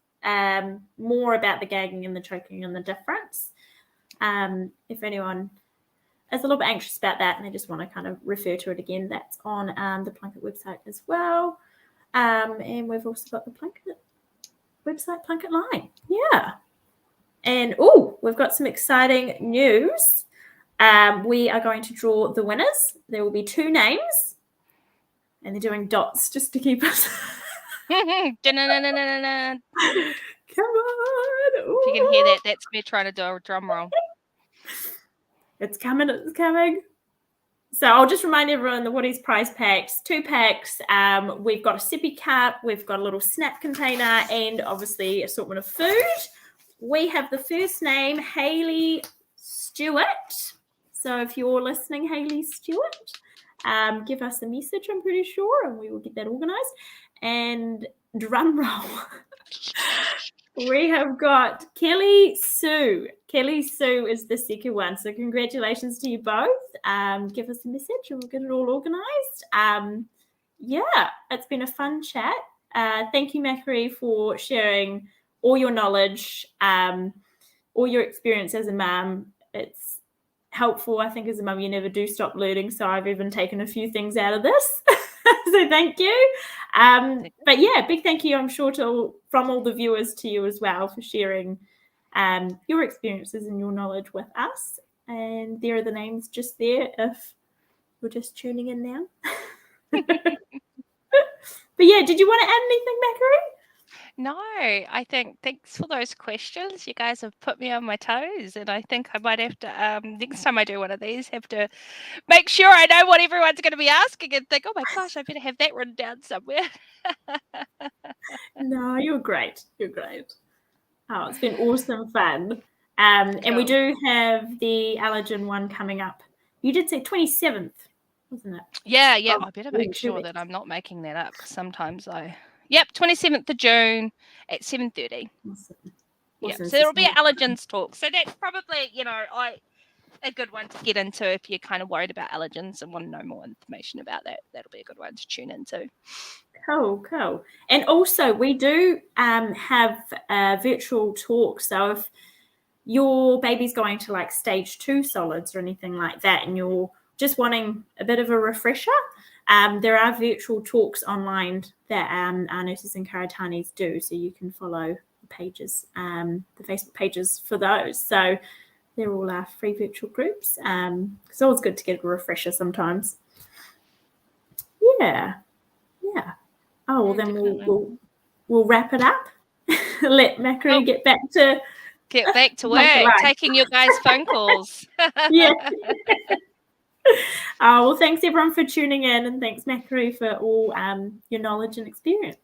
more about the gagging and the choking and the difference. If anyone is a little bit anxious about that and they just want to kind of refer to it again, that's on the Plunket website as well. And we've also got the Plunket website, PlunketLine. Yeah. And we've got some exciting news. We are going to draw the winners. There will be 2 names, and they're doing dots just to keep us. Come on! Ooh. If you can hear that, that's me trying to do a drum roll. It's coming. So I'll just remind everyone the Watties prize packs, 2 packs. We've got a sippy cup, we've got a little snap container, and obviously assortment of food. We have the first name, Hayley Stewart. So if you're listening, Hayley Stewart, give us a message, I'm pretty sure, and we will get that organised. And drum roll. We have got Kelly Sue. Kelly Sue is the second one. So congratulations to you both. Give us a message and we'll get it all organised. Yeah, it's been a fun chat. Thank you, Makere, for sharing all your knowledge, all your experience as a mum. It's helpful, I think, as a mum. You never do stop learning. So I've even taken a few things out of this. So thank you. But yeah, big thank you, I'm sure, from all the viewers to you as well for sharing your experiences and your knowledge with us. And there are the names just there if you're just tuning in now. But yeah, did you want to add anything, Makere? No, I think thanks for those questions. You guys have put me on my toes, and I think I might have to, next time I do one of these, have to make sure I know what everyone's going to be asking and think, oh my gosh, I better have that written down somewhere. No, you're great. You're great. Oh, it's been awesome fun. And we do have the allergen one coming up. You did say 27th, wasn't it? Yeah. I better make sure that I'm not making that up, because sometimes 27th of June at 7:30. Awesome. Yeah, so there'll be an allergens talk. So that's probably, a good one to get into if you're kind of worried about allergens and want to know more information about that. That'll be a good one to tune into. Cool. And also, we do have a virtual talk. So if your baby's going to like stage 2 solids or anything like that, and you're just wanting a bit of a refresher, there are virtual talks online that our nurses and karatanis do. So you can follow the pages, the Facebook pages for those. So they're all our free virtual groups. It's always good to get a refresher sometimes. Yeah. Oh, well, then we'll wrap it up. Let Makere get back to work, taking your guys' phone calls. Yeah. Oh, well, thanks everyone for tuning in, and thanks, Makere, for all your knowledge and experience,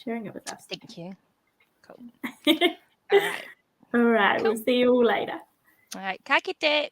sharing it with us. Thank you. Cool. All right. Cool. We'll see you all later. All right. Ka kite.